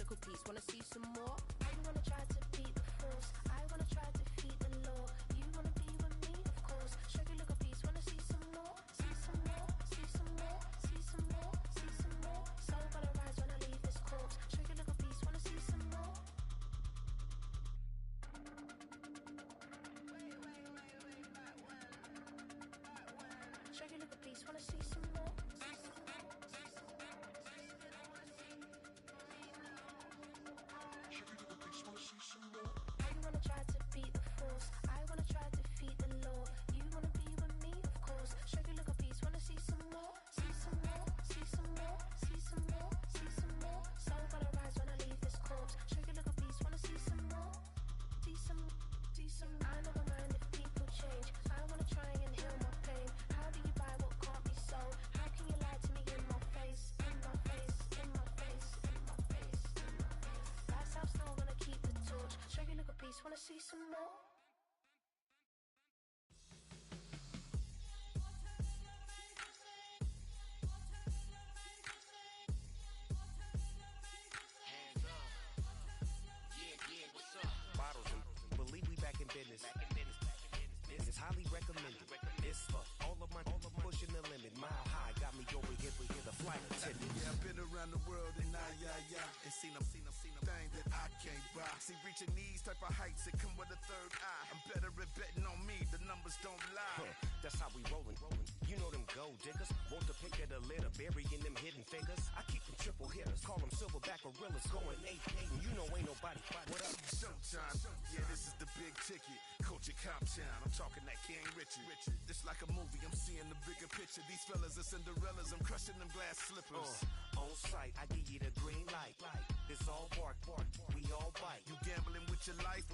little piece, wanna see some more? You wanna try to beat the force, I wanna try to defeat the law. You wanna be with me, of course. Show you little piece, wanna see some more? See some more, see some more, see some more, see some more. Soul gonna rise when I leave this corpse. Show you little piece, wanna see some more? Show you little piece, wanna see some more? You wanna try to beat the force, I wanna try to defeat the law. You wanna be with me, of course. Show you little piece, wanna see some more? See some more, see some more, see some more, see some more. Soul gonna rise when I leave this corpse. Show you little piece, wanna see some more? See some, see some. I never mind if people change. I wanna try and heal my pain. How do you buy what can't be sold? How can you lie to me in my face, in my face, in my face, in my face, in my face? That's how still gonna keep the torch. Show you little piece, wanna see some more? Bottles and believe we back in business. This is highly recommended. It's for all of my pushing the limit. Mile high got me over here the flight attendant. Yeah, I've been around the world and and seen them thing that I can't buy. See, reaching these type of heights, it come with a third eye. I'm better at betting on me, the numbers don't lie. That's how we rollin'. You know them gold diggers, want to pick at a litter, burying them hidden figures. I keep them triple hitters, call them silverback gorillas, going 8-8, and you know ain't nobody. What up? Showtime, yeah, this is the big ticket. Culture Cop Town, I'm talking that King Richard. This like a movie, I'm seeing the bigger picture. These fellas are Cinderellas, I'm crushing them glass slippers. On sight, I give you the green light. This all bark, we all bite. You gambling with your life,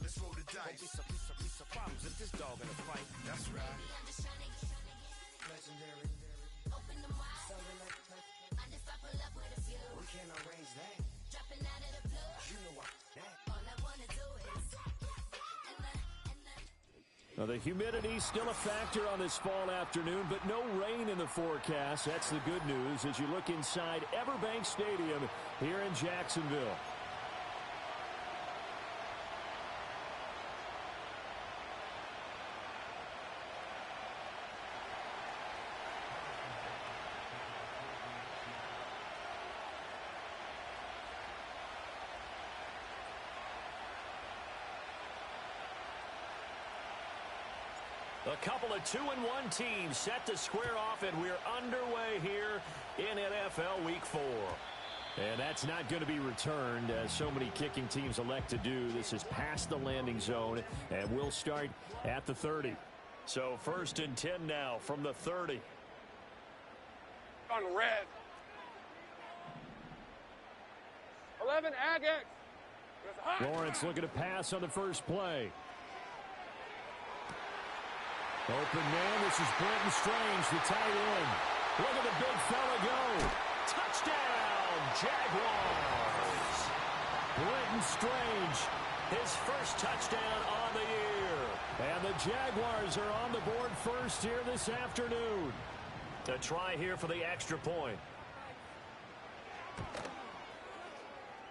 let's roll the dice. Don't be some problems if this dog in a fight. That's right. I'm just trying to Legendary. open them wide. Something like And if I pull up with a few, we can't arrange that. dropping out of the blue. You know what? That. All I wanna do is Well, the humidity's still a factor on this fall afternoon, but no rain in the forecast. That's the good news as you look inside Everbank Stadium here in Jacksonville. A couple of 2-1 teams set to square off, and we're underway here in NFL Week 4. And that's not going to be returned, as so many kicking teams elect to do. This is past the landing zone, and we'll start at the 30. So 1st and 10 now from the 30. On red. 11, Agate. Lawrence looking to pass on the first play. Open man, this is Brenton Strange, the tight end. Look at the big fella go. Touchdown, Jaguars. Brenton Strange, his first touchdown on the year. And the Jaguars are on the board first here this afternoon. A try here for the extra point.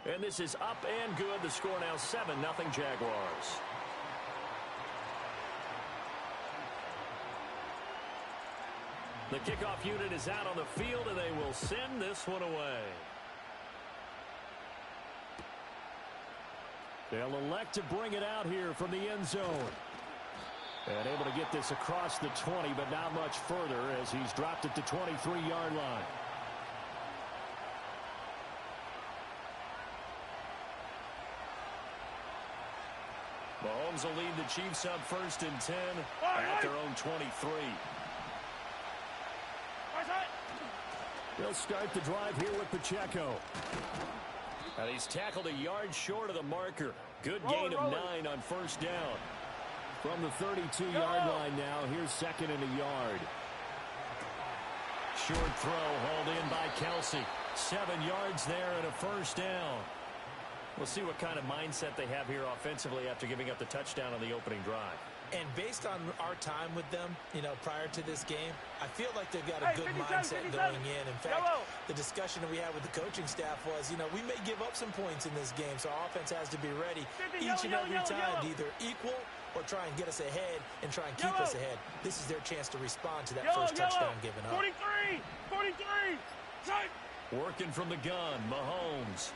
And this is up and good. The score now 7-0 Jaguars. The kickoff unit is out on the field, and they will send this one away. They'll elect to bring it out here from the end zone. And able to get this across the 20, but not much further as he's dropped at the 23-yard line. Mahomes will lead the Chiefs up 1st and 10 at their own 23. They'll start the drive here with Pacheco. And he's tackled a yard short of the marker. Good gain of 9 on first down. From the 32-yard line now, here's 2nd and a yard. Short throw hauled in by Kelsey. 7 yards there and a first down. We'll see what kind of mindset they have here offensively after giving up the touchdown on the opening drive. And based on our time with them, you know, prior to this game, I feel like they've got a good mindset going in. In fact, the discussion that we had with the coaching staff was, you know, we may give up some points in this game, so our offense has to be ready each and every time to either equal or try and get us ahead and try and keep us ahead. This is their chance to respond to that first touchdown given up. 43! 43! Check! Working from the gun, Mahomes.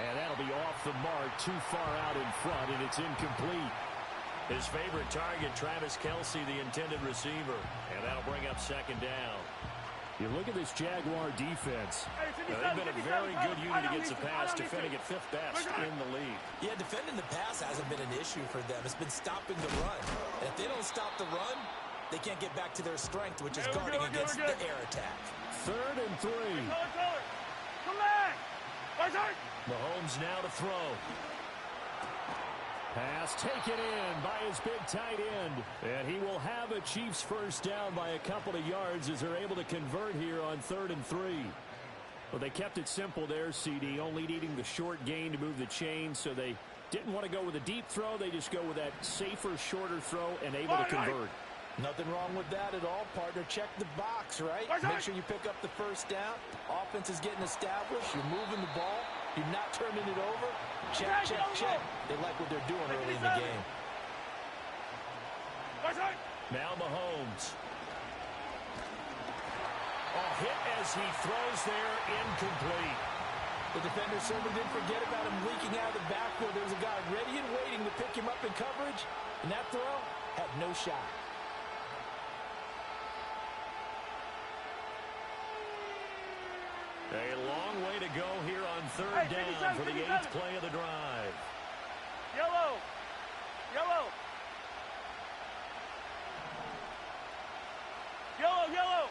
And that'll be off the mark, too far out in front, and it's incomplete. His favorite target, Travis Kelce, the intended receiver. And that'll bring up second down. You look at this Jaguar defense. They've been a very good unit against the pass, defending at 5th best in the league. Yeah, defending the pass hasn't been an issue for them. It's been stopping the run. And if they don't stop the run, they can't get back to their strength, which is guarding against the air attack. 3rd and 3. Come back! Mahomes now to throw. Pass taken in by his big tight end. And he will have a Chiefs first down by a couple of yards as they're able to convert here on 3rd and 3. Well, they kept it simple there, CD, only needing the short gain to move the chain, so they didn't want to go with a deep throw. They just go with that safer, shorter throw and able to convert. Nothing wrong with that at all, partner. Check the box, right? Make sure you pick up the first down. Offense is getting established. You're moving the ball. You're not turning it over. Check, check, check. They like what they're doing early in the game. Now Mahomes. Hit as he throws there, incomplete. The defender certainly didn't forget about him leaking out of the backfield. There was a guy ready and waiting to pick him up in coverage, and that throw had no shot. A long way to go here on 3rd down for the 8th play of the drive. Yellow! Yellow! Yellow, yellow!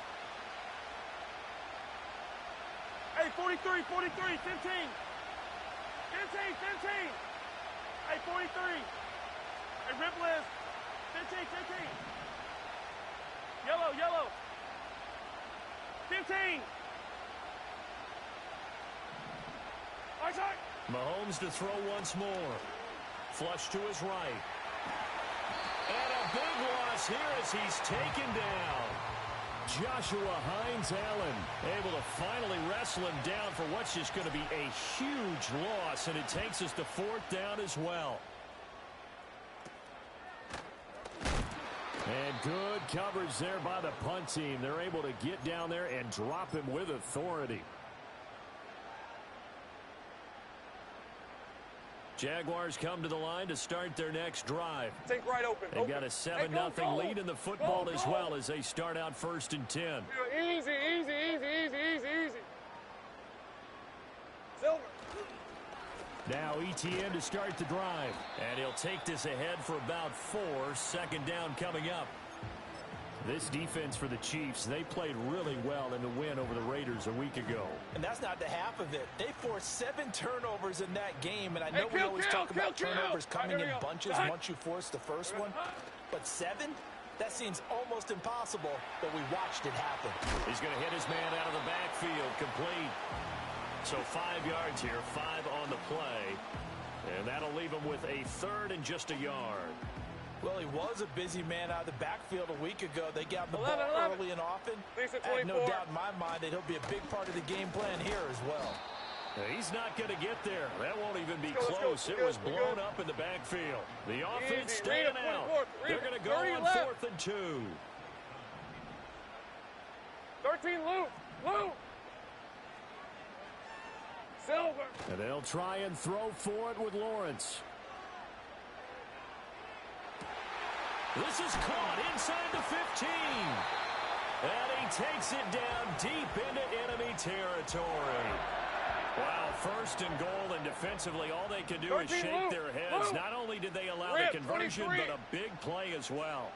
Hey, 43, 43, 15! 15, 15! Hey, 43! Hey, rip list! 15, 15! Yellow, yellow! 15! Mahomes to throw once more. Flush to his right. And a big loss here as he's taken down. Joshua Hines-Allen able to finally wrestle him down for what's just going to be a huge loss, and it takes us to 4th down as well. And good coverage there by the punt team. They're able to get down there and drop him with authority. Jaguars come to the line to start their next drive. Take right open. They've got a 7-0 lead in the football as well as they start out 1st and 10. Easy, easy, easy, easy, easy, easy. Silver. Now ETN to start the drive. And he'll take this ahead for about 4. 2nd down coming up. This defense for the Chiefs, they played really well in the win over the Raiders a week ago. And that's not the half of it. They forced 7 turnovers in that game, and I know we always talk about turnovers coming in bunches once you force the first one. But 7? That seems almost impossible, but we watched it happen. He's going to hit his man out of the backfield, complete. So 5 yards here, 5 on the play. And that'll leave him with a 3rd and just a yard. Well, he was a busy man out of the backfield a week ago. They got the ball early and often. I have no doubt in my mind that he'll be a big part of the game plan here as well. He's not going to get there. That won't even be close. It was blown up in the backfield. The offense staying out. They're going to go on 4th and 2. 13, Luke. Silver. And they'll try and throw for it with Lawrence. This is caught inside the 15. And he takes it down deep into enemy territory. Wow, 1st and goal, and defensively all they can do is shake their heads. Not only did they allow the conversion, but a big play as well.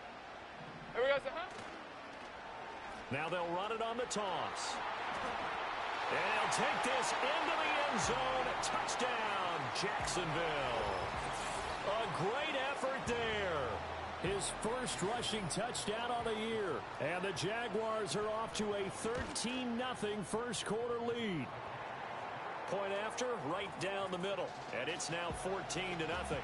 Now they'll run it on the toss. And he'll take this into the end zone. Touchdown, Jacksonville. A great effort there. His first rushing touchdown on the year. And the Jaguars are off to a 13-0 first quarter lead. Point after, right down the middle. And it's now 14-0.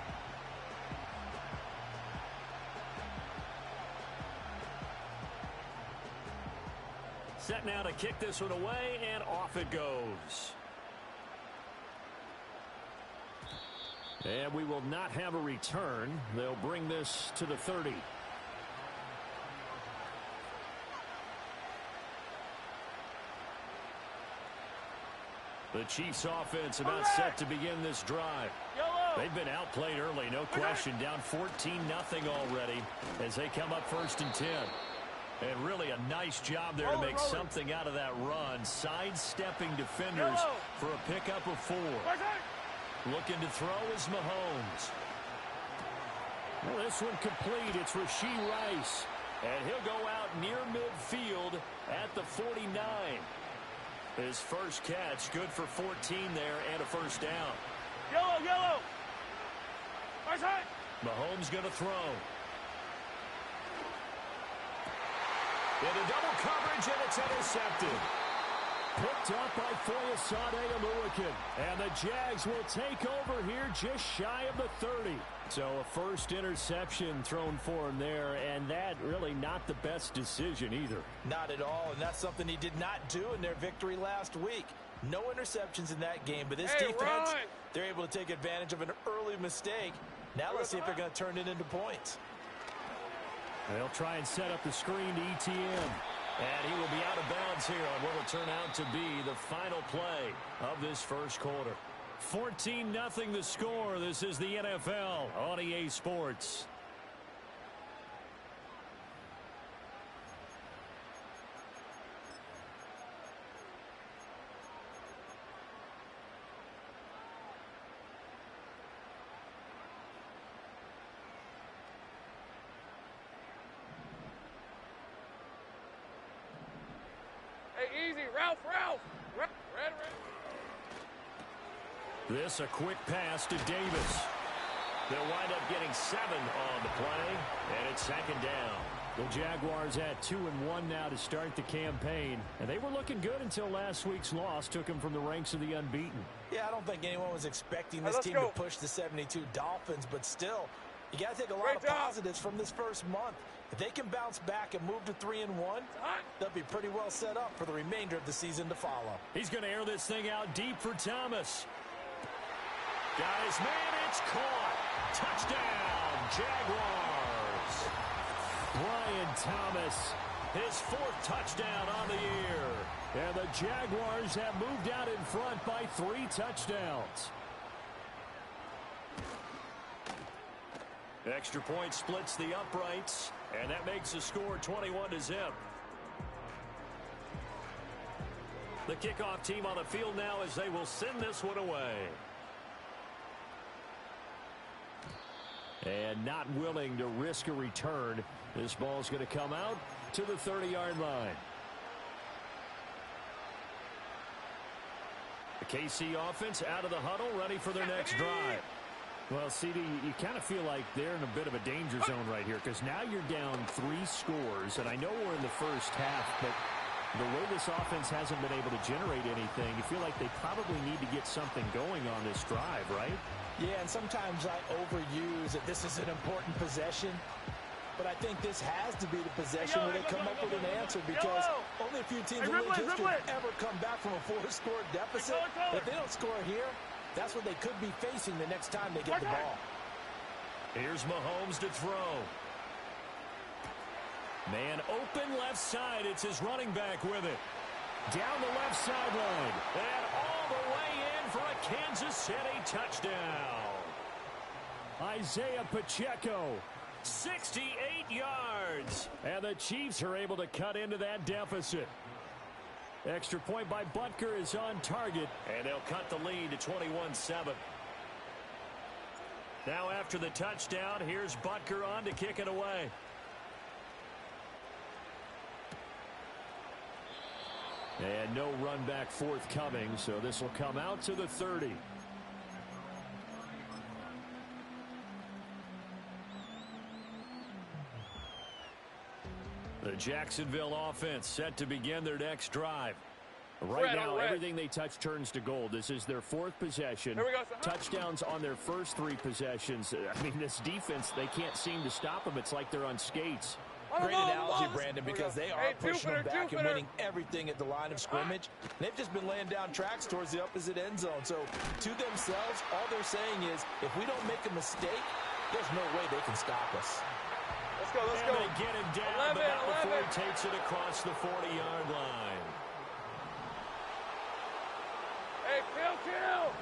set now to kick this one away, and off it goes. And we will not have a return. They'll bring this to the 30. The Chiefs offense about set to begin this drive. They've been outplayed early, no question. Down 14-0 already as they come up 1st and 10. And really a nice job there to make something out of that run. Sidestepping defenders for a pickup of 4. Looking to throw is Mahomes. Well, this one complete. It's Rashee Rice. And he'll go out near midfield at the 49. His first catch, good for 14 there and a first down. Yellow. Mahomes going to throw. Into double coverage, and it's intercepted. Picked up by Foyesade Aluakin. And the Jags will take over here just shy of the 30. So a first interception thrown for him there, and that really not the best decision either. Not at all, and that's something he did not do in their victory last week. No interceptions in that game, but this defense, they're able to take advantage of an early mistake. Now let's see if they're going to turn it into points. They'll try and set up the screen to ETN. And he will be out of bounds here on what will turn out to be the final play of this first quarter. 14-0 the score. This is the NFL on EA Sports. Hey, easy. Ralph. Red. This a quick pass to Davis. They'll wind up getting 7 on the play, and it's 2nd down. The Jaguars at 2-1 now to start the campaign, and they were looking good until last week's loss took them from the ranks of the unbeaten. Yeah, I don't think anyone was expecting this team to push the 72 Dolphins, but still, you got to take a lot of positives from this first month. If they can bounce back and move to 3-1, they'll be pretty well set up for the remainder of the season to follow. He's going to air this thing out deep for Thomas. Guys, man, it's caught. Touchdown, Jaguars. Brian Thomas, his 4th touchdown on the year. And the Jaguars have moved out in front by 3 touchdowns. Extra point splits the uprights, and that makes the score 21-0. The kickoff team on the field now as they will send this one away. And not willing to risk a return. This ball's going to come out to the 30-yard line. The KC offense out of the huddle, ready for their next drive. Well, CD, you kind of feel like they're in a bit of a danger zone right here because now you're down 3 scores, and I know we're in the first half, but the way this offense hasn't been able to generate anything, you feel like they probably need to get something going on this drive, right? Yeah, and sometimes I overuse that this is an important possession, but I think this has to be the possession where they come up with an answer because only a few teams in league history have ever come back from a 4-score deficit. If they don't score here, that's what they could be facing the next time they get the ball. Here's Mahomes to throw. Man open left side. It's his running back with it. Down the left sideline. And all the way in for a Kansas City touchdown. Isaiah Pacheco, 68 yards. And the Chiefs are able to cut into that deficit. Extra point by Butker is on target, and they'll cut the lead to 21-7. Now after the touchdown, here's Butker on to kick it away. And no run back forthcoming, so this will come out to the 30. The Jacksonville offense set to begin their next drive. Right now, everything they touch turns to gold. This is their 4th possession. Here we go, touchdowns on their first 3 possessions. I mean, this defense, they can't seem to stop them. It's like they're on skates. Great analogy, Brandon, because they are pushing them back and winning everything at the line of scrimmage. They've just been laying down tracks towards the opposite end zone. So to themselves, all they're saying is, if we don't make a mistake, there's no way they can stop us. Let's go, let's go. They get him down, but not before he takes it across the 40-yard line. Hey, kill.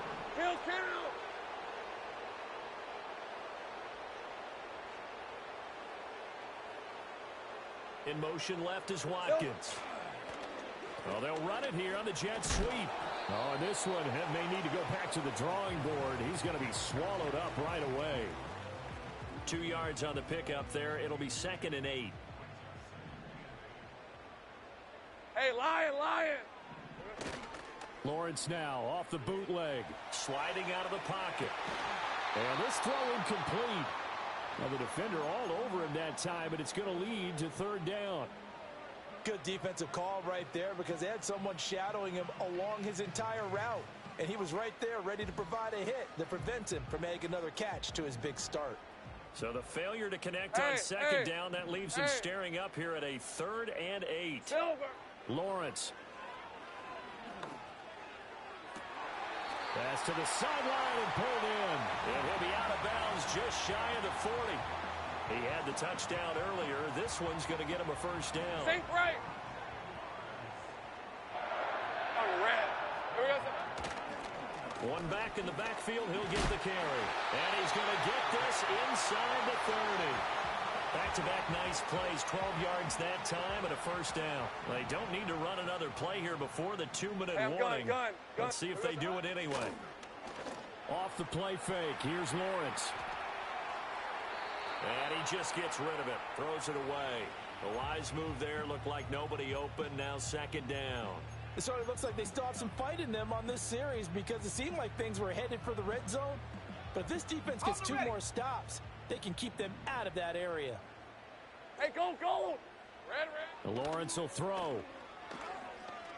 In motion left is Watkins. Well, they'll run it here on the jet sweep. Oh, and this one may need to go back to the drawing board. He's going to be swallowed up right away. 2 yards on the pickup there. It'll be 2nd and 8. Hey, Lion. Lawrence now off the bootleg. Sliding out of the pocket. And this throw incomplete. Now the defender all over him that time, but it's going to lead to 3rd down. Good defensive call right there because they had someone shadowing him along his entire route. And he was right there ready to provide a hit that prevents him from making another catch to his big start. So the failure to connect on 2nd down, that leaves him staring up here at a 3rd and 8. Silver. Lawrence. Pass to the sideline and pulled in. And he'll be out of bounds just shy of the 40. He had the touchdown earlier. This one's going to get him a 1st down. Think right. On red. Here we go. One back in the backfield. He'll get the carry. And he's going to get this inside the 30. Back-to-back nice plays. 12 yards that time and a 1st down. They don't need to run another play here before the 2-minute warning. Gun. Let's see if they do it anyway. Off the play fake. Here's Lawrence. And he just gets rid of it. Throws it away. A wise move there. Looked like nobody open. Now 2nd down. It sort of looks like they still have some fight in them on this series because it seemed like things were headed for the red zone. But if this defense gets 2 more stops, they can keep them out of that area. Hey, go. Red. Lawrence will throw.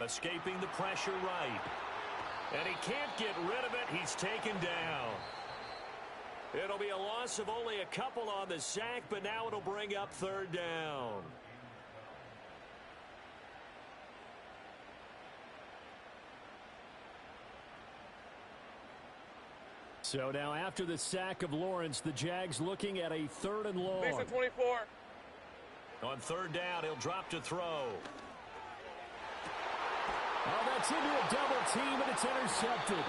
Escaping the pressure right. And he can't get rid of it. He's taken down. It'll be a loss of only a couple on the sack, but now it'll bring up 3rd down. So now after the sack of Lawrence, the Jags looking at a 3rd and long. Mason 24. On 3rd down, he'll drop to throw. Oh, that's into a double team, and it's intercepted.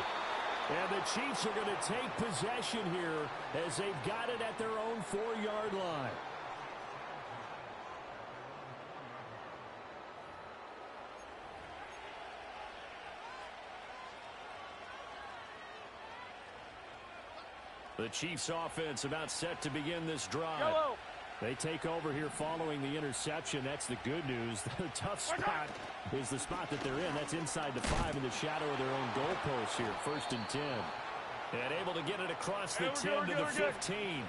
And the Chiefs are going to take possession here as they've got it at their own 4-yard line. The Chiefs offense about set to begin this drive. Yellow. They take over here following the interception. That's the good news. The tough spot is the spot that they're in. That's inside the 5 in the shadow of their own goalpost here. 1st and 10. And able to get it across the 10 to the 15.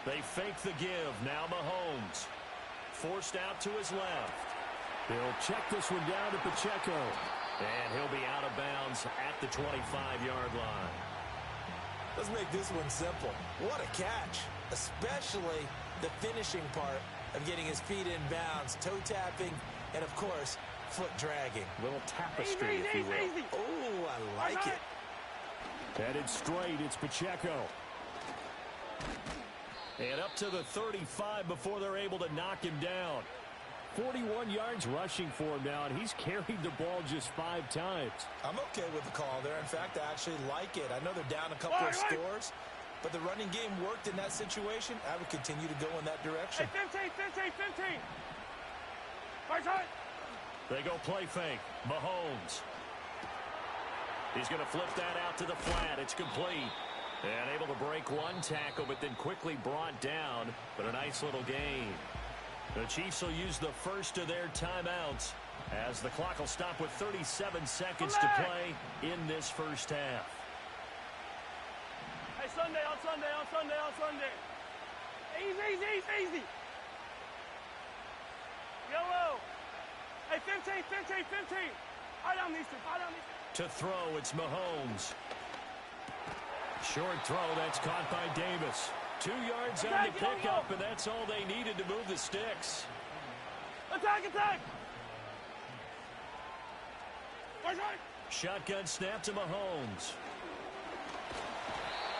They fake the give. Now Mahomes. Forced out to his left. He'll check this one down to Pacheco. And he'll be out of bounds at the 25-yard line. Let's make this one simple. What a catch, especially the finishing part of getting his feet in bounds, toe tapping, and, of course, foot dragging. Little tapestry, if you will. Oh, I like it. Headed straight, it's Pacheco. And up to the 35 before they're able to knock him down. 41 yards rushing for him now, and he's carried the ball just 5 times. I'm okay with the call there. In fact, I actually like it. I know they're down a couple of scores, but the running game worked in that situation. I would continue to go in that direction. Hey, 15. They go play fake. Mahomes. He's going to flip that out to the flat. It's complete. And able to break one tackle, but then quickly brought down. But a nice little gain. The Chiefs will use the first of their timeouts as the clock will stop with 37 seconds to play in this first half. Hey, Sunday. Easy. Yellow. Hey, 15. I don't need to. To throw, it's Mahomes. Short throw, that's caught by Davis. 2 yards on the pickup, and that's all they needed to move the sticks. Attack, attack! Right. Shotgun snap to Mahomes.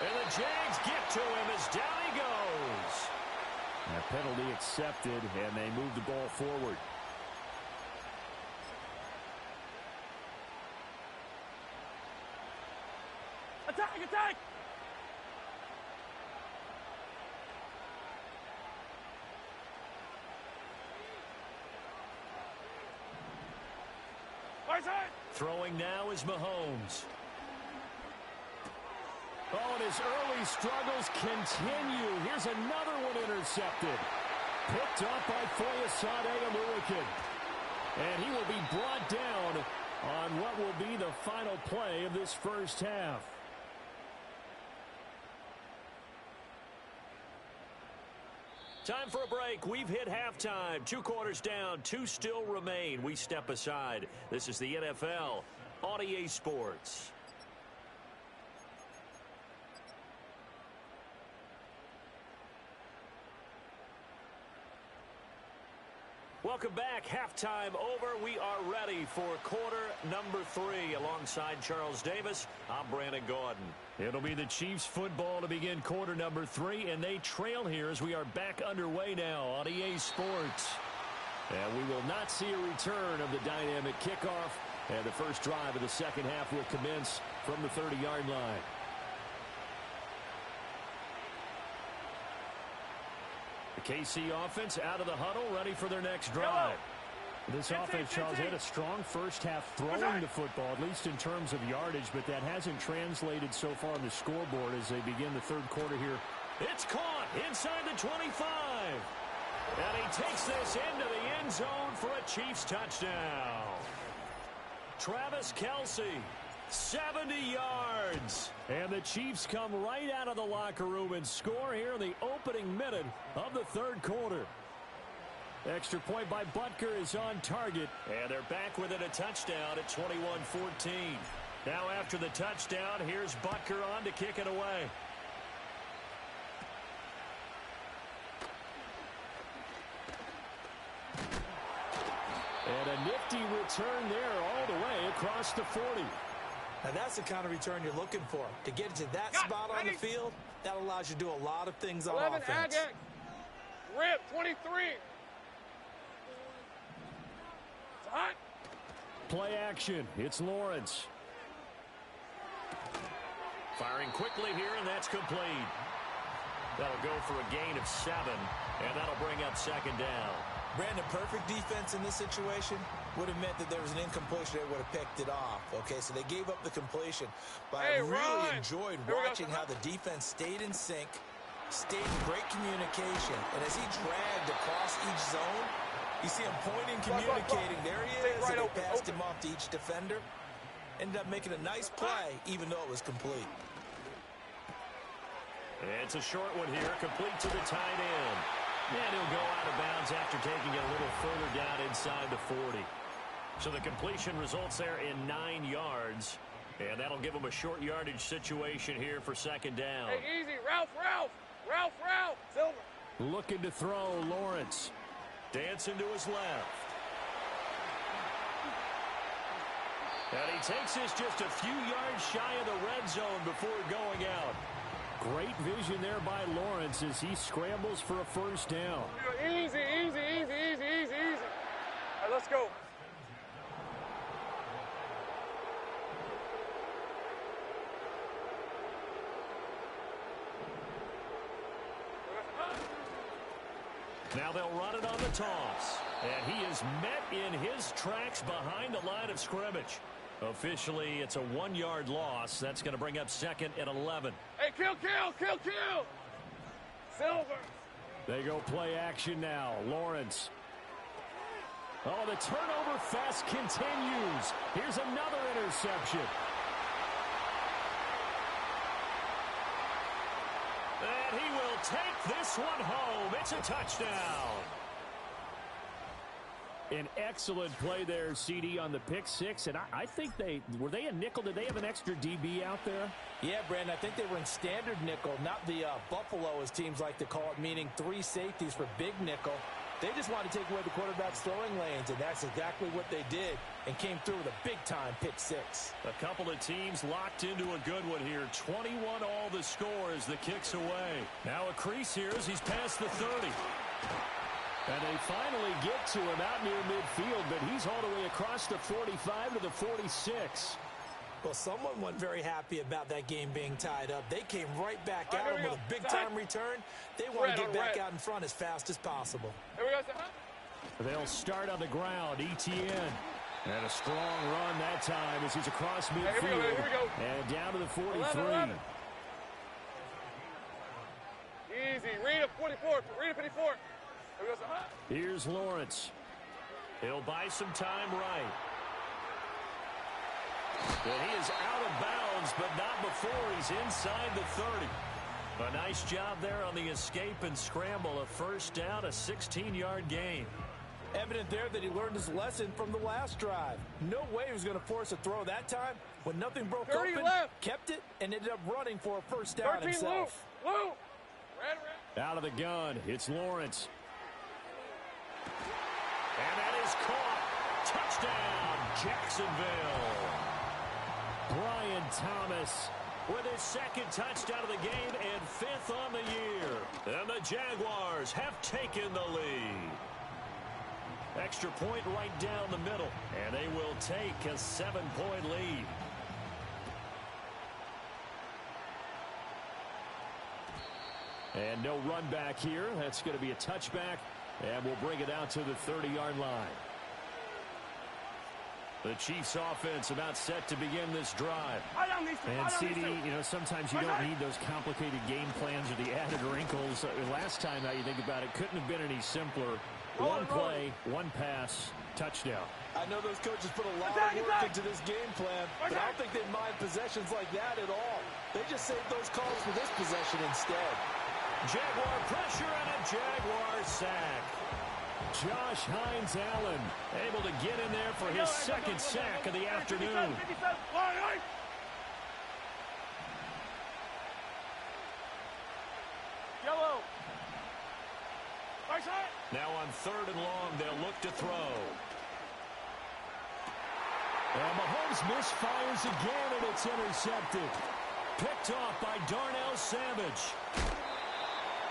And the Jags get to him as down he goes. And a penalty accepted, and they move the ball forward. Attack, attack! Throwing now is Mahomes. Oh, and his early struggles continue. Here's another one intercepted. Picked up by Foyesade Oluwakin. And he will be brought down on what will be the final play of this first half. Time for a break. We've hit halftime. 2 quarters down. 2 still remain. We step aside. This is the NFL on EA Sports. Welcome back. Halftime over. We are ready for quarter number 3. Alongside Charles Davis, I'm Brandon Gordon. It'll be the Chiefs football to begin quarter number 3, and they trail here as we are back underway now on EA Sports. And we will not see a return of the dynamic kickoff, and the first drive of the second half will commence from the 30-yard line. The KC offense out of the huddle, ready for their next drive. This offense, Charles, had a strong first half throwing the football, at least in terms of yardage, but that hasn't translated so far on the scoreboard as they begin the third quarter here. It's caught inside the 25. And he takes this into the end zone for a Chiefs touchdown. Travis Kelce, 70 yards. And the Chiefs come right out of the locker room and score here in the opening minute of the third quarter. Extra point by Butker is on target, and they're back within a touchdown at 21-14. Now after the touchdown, here's Butker on to kick it away. And a nifty return there all the way across the 40. Now that's the kind of return you're looking for. To get to that spot on the field, that allows you to do a lot of things on 11 offense. Agate. Rip, 23. Hot. Play action. It's Lawrence. Firing quickly here, and that's complete. That'll go for a gain of 7, and that'll bring up second down. Brandon, perfect defense in this situation would have meant that there was an incompletion that would have picked it off. Okay, so they gave up the completion. But I really enjoyed watching how the defense stayed in sync, stayed in great communication. And as he dragged across each zone, you see him pointing, communicating. There he is, and they passed him off to each defender. Ended up making a nice play, even though it was complete. It's a short one here, complete to the tight end. And he'll go out of bounds after taking it a little further down inside the 40. So the completion results there in 9 yards. And that'll give him a short yardage situation here for second down. Hey, easy. Ralph. Silver. Looking to throw, Lawrence. Dancing to his left. And he takes this just a few yards shy of the red zone before going out. Great vision there by Lawrence as he scrambles for a first down. Easy. All right, let's go. Now they'll run it on the toss. And he is met in his tracks behind the line of scrimmage. Officially, it's a 1-yard loss. That's going to bring up second and 11. Hey, kill. Silver. They go play action now. Lawrence. Oh, the turnover fest continues. Here's another interception. And he will take this one home. It's a touchdown. An excellent play there, CD, on the pick six. And I think were they a nickel? Did they have an extra DB out there? Yeah, Brandon, I think they were in standard nickel, not the Buffalo, as teams like to call it, meaning 3 safeties for big nickel. They just wanted to take away the quarterback's throwing lanes, and that's exactly what they did and came through with a big-time pick six. A couple of teams locked into a good one here. 21 all the score as the kick's away. Now a crease here as he's past the 30. And they finally get to him out near midfield, but he's all the way across the 45 to the 46. Well, someone wasn't very happy about that game being tied up. They came right back at him with a big-time return. They want to get back out in front as fast as possible. Here we go. They'll start on the ground. Etienne. And a strong run that time as he's across midfield. Here we go. And down to the 43. 11. Easy. Read a 44. Read a 54. Here we go. Here's Lawrence. He'll buy some time right. And he is out of bounds, but not before he's inside the 30. A nice job there on the escape and scramble. A first down, a 16-yard gain. Evident there that he learned his lesson from the last drive. No way he was going to force a throw that time. When nothing broke open, kept it, and ended up running for a first down himself. Lou. Out of the gun, it's Lawrence. And that is caught. Touchdown, Jacksonville. Brian Thomas with his second touchdown of the game and 5th on the year. And the Jaguars have taken the lead. Extra point right down the middle. And they will take a 7-point lead. And no run back here. That's going to be a touchback. And we'll bring it out to the 30-yard line. The Chiefs offense about set to begin this drive. And CD, sometimes you don't need those complicated game plans or the added wrinkles. Last time, now you think about it, couldn't have been any simpler. One play, one pass, touchdown. I know those coaches put a lot of work into this game plan, but I don't think they mind possessions like that at all. They just saved those calls for this possession instead. Jaguar pressure and a Jaguar sack. Josh Hines-Allen able to get in there for his second sack of the afternoon. Yellow. Now on 3rd and long, they'll look to throw. And Mahomes misfires again, and it's intercepted. Picked off by Darnell Savage.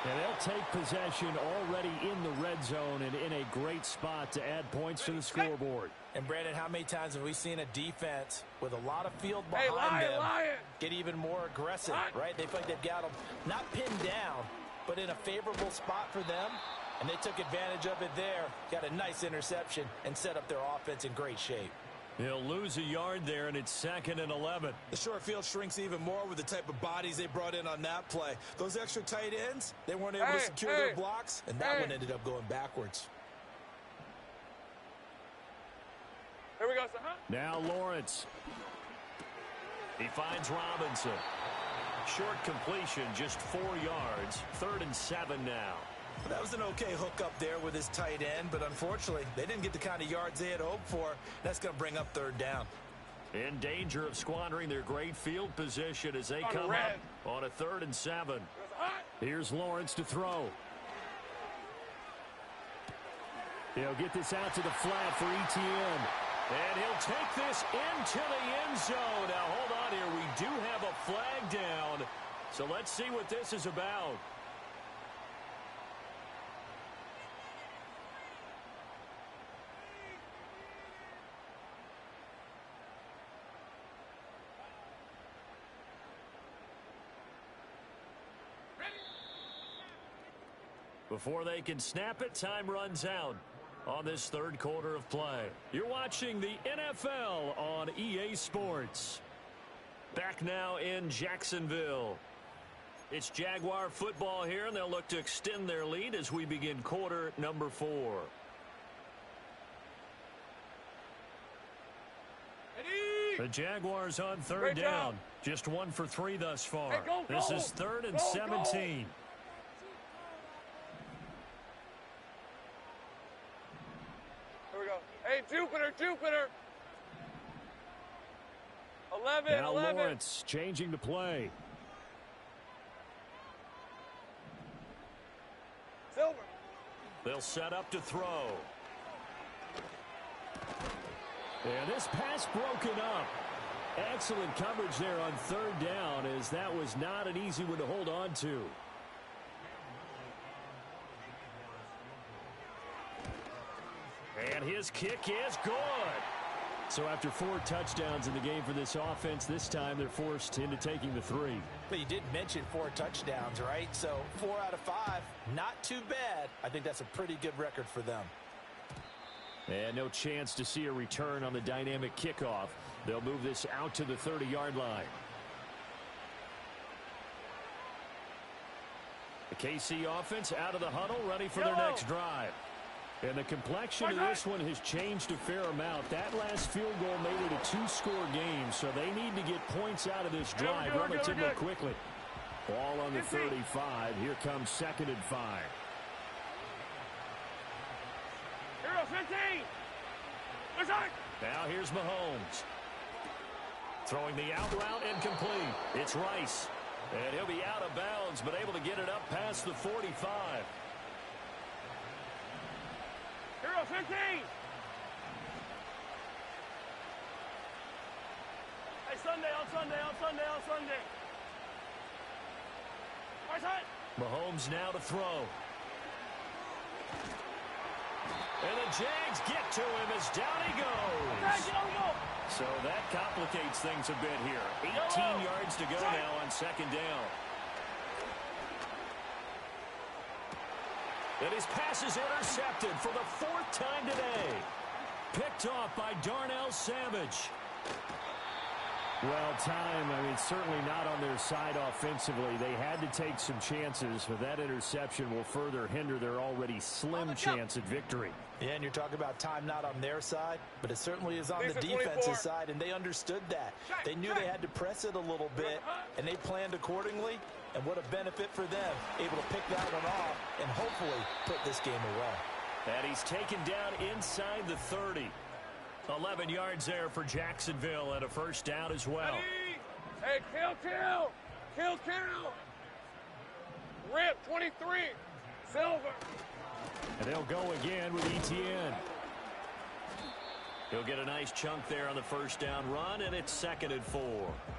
And they'll take possession already in the red zone and in a great spot to add points to the scoreboard. And, Brandon, how many times have we seen a defense with a lot of field behind them get even more aggressive, right? They feel like they've got them not pinned down, but in a favorable spot for them, and they took advantage of it there, got a nice interception, and set up their offense in great shape. He'll lose a yard there, and it's 2nd and 11. The short field shrinks even more with the type of bodies they brought in on that play. Those extra tight ends, they weren't able to secure their blocks, and that one ended up going backwards. Here we go, Now Lawrence. He finds Robinson. Short completion, just 4 yards. 3rd and 7 now. That was an okay hook up there with his tight end, but unfortunately, they didn't get the kind of yards they had hoped for. That's going to bring up 3rd down. In danger of squandering their great field position as they come up on a 3rd and 7. Here's Lawrence to throw. He'll get this out to the flat for Etienne. And he'll take this into the end zone. Now, hold on here. We do have a flag down. So let's see what this is about. Before they can snap it, time runs out on this 3rd quarter of play. You're watching the NFL on EA Sports. Back now in Jacksonville. It's Jaguar football here, and they'll look to extend their lead as we begin quarter number 4. The Jaguars on 3rd down. Just 1 for 3 thus far. This is 3rd and 17. Here we go. Jupiter. 11, Now 11. Lawrence changing the play. Silver. They'll set up to throw. And this pass broken up. Excellent coverage there on third down, as that was not an easy one to hold on to. And his kick is good. So after 4 touchdowns in the game for this offense, this time they're forced into taking the 3. But you did mention 4 touchdowns, right? So 4 out of 5, not too bad. I think that's a pretty good record for them. And no chance to see a return on the dynamic kickoff. They'll move this out to the 30-yard line. The KC offense out of the huddle, ready for their next drive. And the complexion of this one has changed a fair amount. That last field goal made it a 2-score game, so they need to get points out of this drive relatively quickly. Ball on the 35. Here comes 2nd and 5. Hero 15. Now here's Mahomes. Throwing the out route incomplete. It's Rice. And he'll be out of bounds, but able to get it up past the 45. Hero 15. Hey, Sunday. Mahomes now to throw. And the Jags get to him as down he goes. So that complicates things a bit here. 18 yards to go now on 2nd down. And his pass is intercepted for the 4th time today. Picked off by Darnell Savage. Well, certainly not on their side offensively. They had to take some chances, but that interception will further hinder their already slim chance at victory. Yeah, and you're talking about time not on their side, but it certainly is on the defensive side, and they understood that. They knew they had to press it a little bit, and they planned accordingly, and what a benefit for them, able to pick that one off and hopefully put this game away. And he's taken down inside the 30. 11 yards there for Jacksonville and a 1st down as well. Hey, kill. Rip, 23. Silver. And they'll go again with Etienne. He'll get a nice chunk there on the 1st down run, and it's 2nd and 4.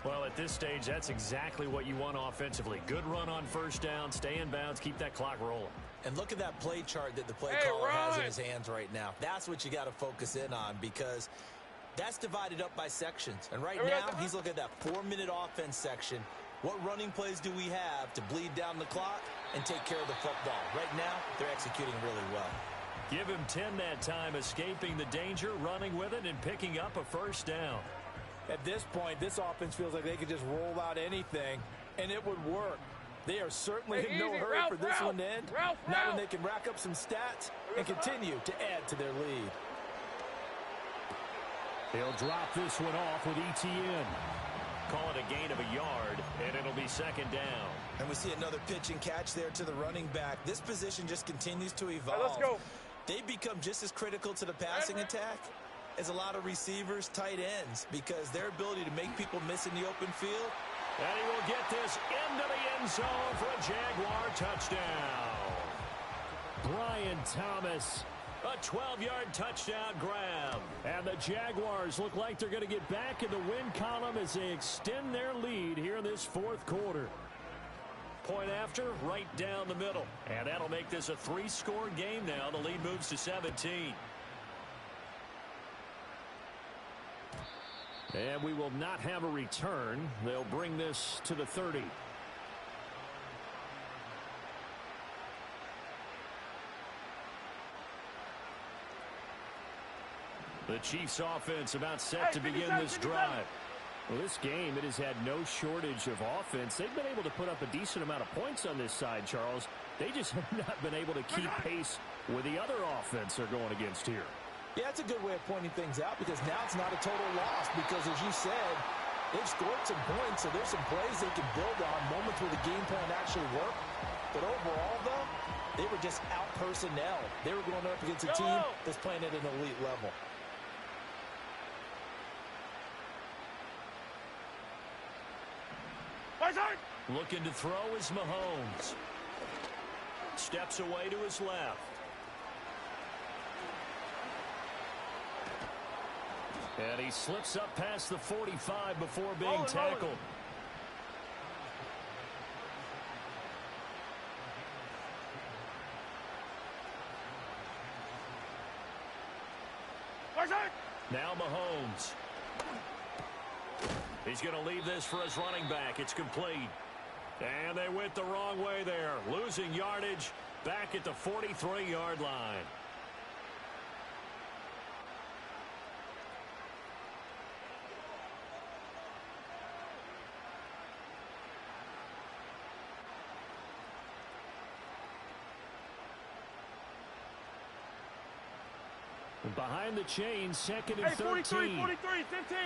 Well, at this stage, that's exactly what you want offensively. Good run on 1st down, stay in bounds, keep that clock rolling. And look at that play chart that the play caller has in his hands right now. That's what you got to focus in on, because that's divided up by sections. And right now, he's looking at that 4-minute offense section. What running plays do we have to bleed down the clock and take care of the football? Right now, they're executing really well. Give him 10 that time, escaping the danger, running with it, and picking up a 1st down. At this point, this offense feels like they could just roll out anything, and it would work. They are certainly in no hurry for this one to end. Now when they can rack up some stats and continue to add to their lead. They'll drop this one off with Etienne. Call it a gain of a yard, and it'll be 2nd down. And we see another pitch and catch there to the running back. This position just continues to evolve. Let's go. They become just as critical to the passing attack as a lot of receivers, tight ends, because their ability to make people miss in the open field. And he will get this into the end zone for a Jaguar touchdown. Brian Thomas, a 12-yard touchdown grab. And the Jaguars look like they're going to get back in the win column as they extend their lead here in this 4th quarter. Point after, right down the middle. And that'll make this a 3-score game now. The lead moves to 17. And we will not have a return. They'll bring this to the 30. The Chiefs offense about set to begin this drive. Well, this game, it has had no shortage of offense. They've been able to put up a decent amount of points on this side, Charles. They just have not been able to keep pace with the other offense they're going against here. Yeah, it's a good way of pointing things out, because now it's not a total loss, because as you said, they've scored some points, so there's some plays they can build on, moments where the game plan actually worked. But overall, though, they were just out personnel. They were going up against a team that's playing at an elite level. Looking to throw is Mahomes. Steps away to his left. And he slips up past the 45 before being tackled. Now Mahomes. He's going to leave this for his running back. It's complete. And they went the wrong way there. Losing yardage back at the 43-yard line. Behind the chains, second and 13. 43, 15.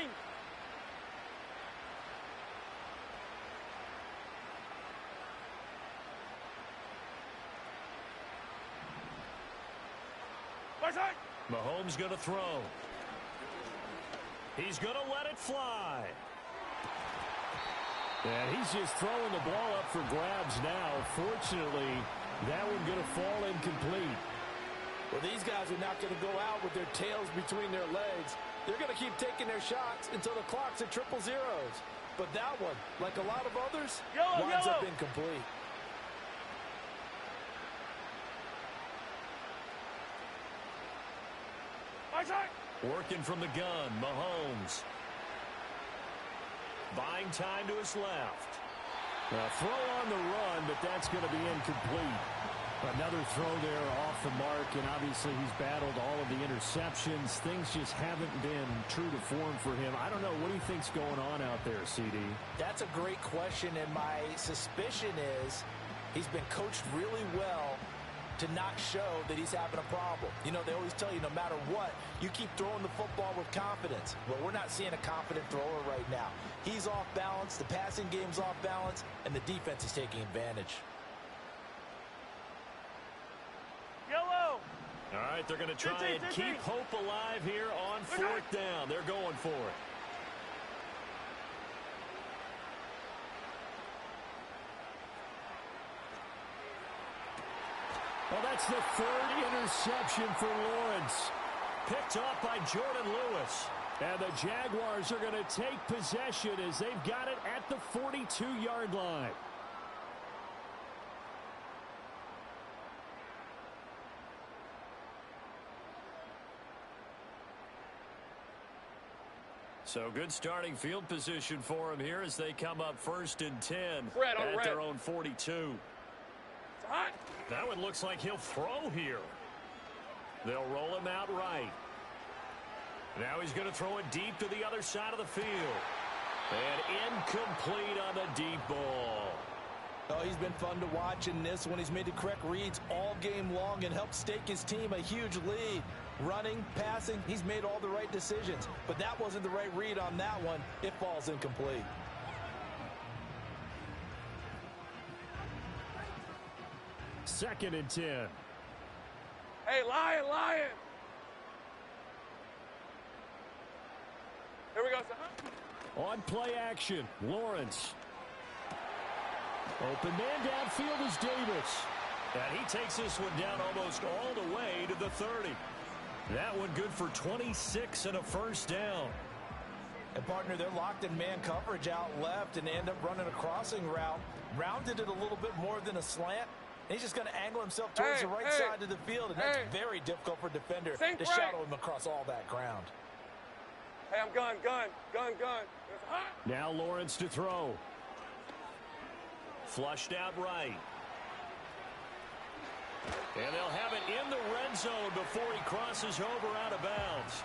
Mahomes going to throw. He's going to let it fly. And he's just throwing the ball up for grabs now. Fortunately, that one going to fall incomplete. Well, these guys are not going to go out with their tails between their legs. They're going to keep taking their shots until the clock's at triple zeros. But that one, like a lot of others, winds up incomplete. Working from the gun, Mahomes. Buying time to his left. A throw on the run, but that's going to be incomplete. Another throw there off the mark, and obviously he's battled all of the interceptions. Things just haven't been true to form for him. I don't know. What do you think's going on out there, CD? That's a great question, and my suspicion is he's been coached really well to not show that he's having a problem. You know, they always tell you no matter what, you keep throwing the football with confidence. Well, we're not seeing a confident thrower right now. He's off balance, the passing game's off balance, and the defense is taking advantage. All right, they're going to try and keep hope alive here on fourth down. They're going for it. Well, that's the third interception for Lawrence. Picked off by Jordan Lewis. And the Jaguars are going to take possession as they've got it at the 42-yard line. So good starting field position for him here as they come up 1st and 10 at their own 42. That one looks like he'll throw here. They'll roll him out right. Now he's going to throw it deep to the other side of the field. And incomplete on the deep ball. Oh, he's been fun to watch in this one. He's made the correct reads all game long and helped stake his team a huge lead. Running, passing, he's made all the right decisions. But that wasn't the right read on that one. It falls incomplete. Second and 10. Hey, Lion! Here we go, son. On play action, Lawrence. Open man downfield is Davis. And he takes this one down almost all the way to the 30. That one good for 26 and a first down. And, partner, they're locked in man coverage out left and end up running a crossing route. Rounded it a little bit more than a slant. And he's just going to angle himself towards the right side of the field. And that's very difficult for a defender to shadow him across all that ground. Hey, I'm gun. Now Lawrence to throw. Flushed out right. And they'll have it in the red zone before he crosses over out of bounds.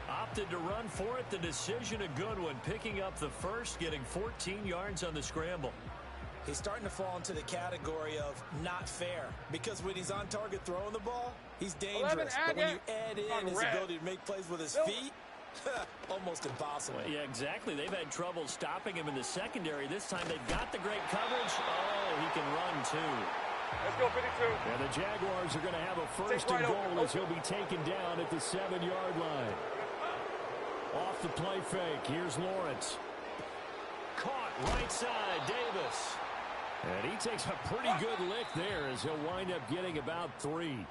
Opted to run for it. The decision a good one. Picking up the first, getting 14 yards on the scramble. He's starting to fall into the category of not fair. Because when he's on target throwing the ball, he's dangerous. But when you add in his ability to make plays with his feet, almost impossible. Yeah, exactly. They've had trouble stopping him in the secondary. This time they've got the great coverage. Oh, he can run too. Let's go, 52. And the Jaguars are going to have a first and goal as he'll be taken down at the 7-yard line. Off the play fake. Here's Lawrence. Caught right side, Davis. And he takes a pretty good lick there as he'll wind up getting about 3.